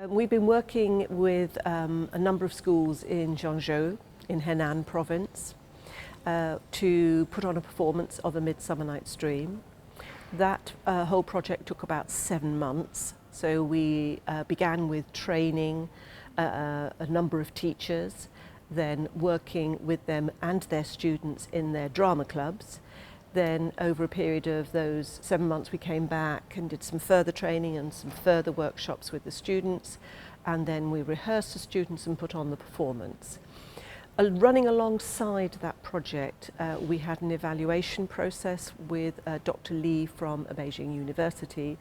We've been working with a number of schools in Zhengzhou, in Henan province, to put on a performance of A Midsummer Night's Dream. That whole project took about 7 months. So we began with training a number of teachers, then working with them and their students in their drama clubs. Then over a period of those 7 months we came back and did some further training and some further workshops with the students, and then we rehearsed the students and put on the performance. Running alongside that project, we had an evaluation process with Dr. Li from Beijing University,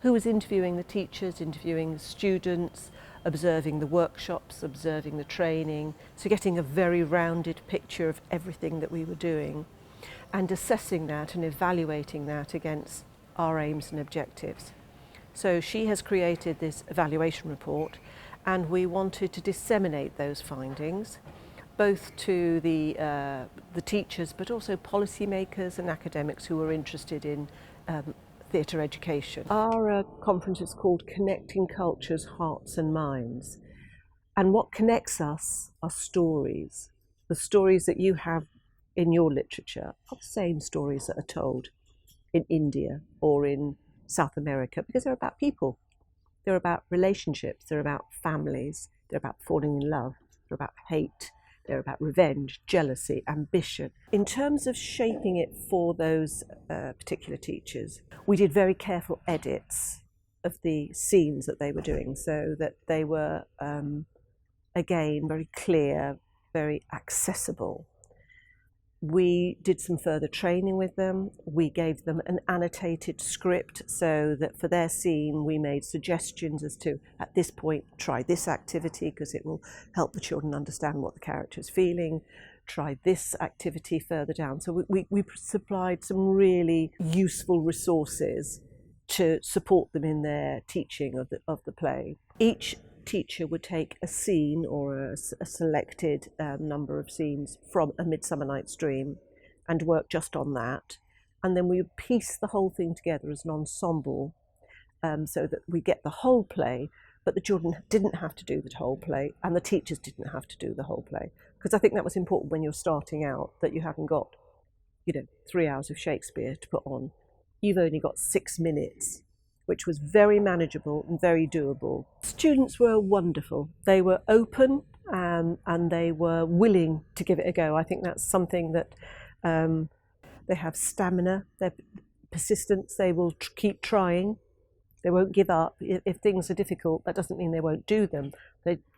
who was interviewing the teachers, interviewing the students, observing the workshops, observing the training, so getting a very rounded picture of everything that we were doing, and assessing that and evaluating that against our aims and objectives. So she has created this evaluation report, and we wanted to disseminate those findings both to the teachers, but also policymakers and academics who are interested in theatre education. Our conference is called Connecting Cultures, Hearts and Minds. And what connects us are stories. The stories that you have in your literature are the same stories that are told in India or in South America, because they're about people. They're about relationships, they're about families, they're about falling in love, they're about hate, they're about revenge, jealousy, ambition. In terms of shaping it for those particular teachers, we did very careful edits of the scenes that they were doing, so that they were, again, very clear, very accessible. We did some further training with them. We gave them an annotated script so that for their scene we made suggestions as to, at this point, try this activity because it will help the children understand what the character is feeling. Try this activity further down. So we supplied some really useful resources to support them in their teaching of the play. Each teacher would take a scene or a selected number of scenes from A Midsummer Night's Dream and work just on that, and then we would piece the whole thing together as an ensemble, so that we get the whole play, but the children didn't have to do the whole play and the teachers didn't have to do the whole play, because I think that was important when you're starting out, that you haven't got 3 hours of Shakespeare to put on. You've only got 6 minutes, which was very manageable and very doable. Students were wonderful. They were open and they were willing to give it a go. I think that's something that they have stamina, they're persistence, they will keep trying, they won't give up. If things are difficult, that doesn't mean they won't do them.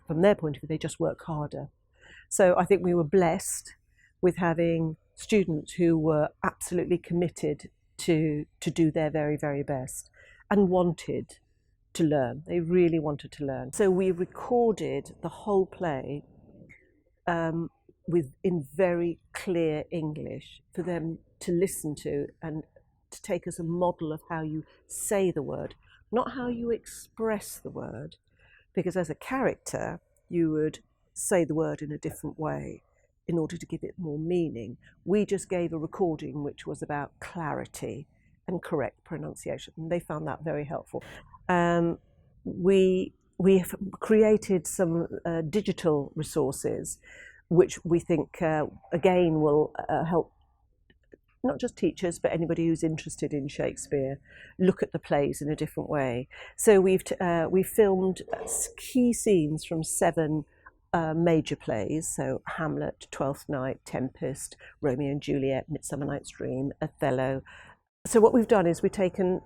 From their point of view, they just work harder. So I think we were blessed with having students who were absolutely committed to do their very, very best, and wanted to learn. They really wanted to learn. So we recorded the whole play in very clear English for them to listen to and to take as a model of how you say the word, not how you express the word, because as a character you would say the word in a different way in order to give it more meaning. We just gave a recording which was about clarity and correct pronunciation, and they found that very helpful. We have created some digital resources which we think again will help not just teachers but anybody who's interested in Shakespeare look at the plays in a different way. So we've filmed key scenes from 7 major plays, so Hamlet, Twelfth Night, Tempest, Romeo and Juliet, Midsummer Night's Dream, Othello. So what we've done is we've taken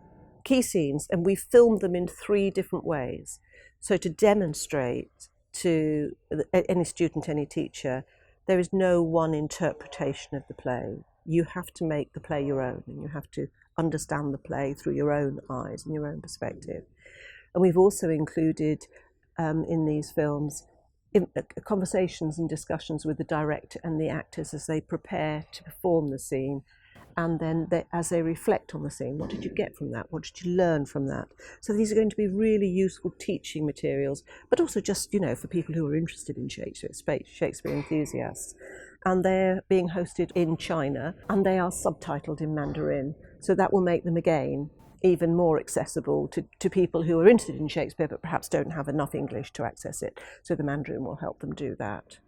key scenes and we've filmed them in 3 different ways. So to demonstrate to any student, any teacher, there is no one interpretation of the play. You have to make the play your own, and you have to understand the play through your own eyes and your own perspective. And we've also included in these films conversations and discussions with the director and the actors as they prepare to perform the scene, and then as they reflect on the scene, what did you get from that? What did you learn from that? So these are going to be really useful teaching materials, but also just, for people who are interested in Shakespeare enthusiasts. And they're being hosted in China, and they are subtitled in Mandarin, so that will make them, again, even more accessible to people who are interested in Shakespeare but perhaps don't have enough English to access it. So the Mandarin will help them do that.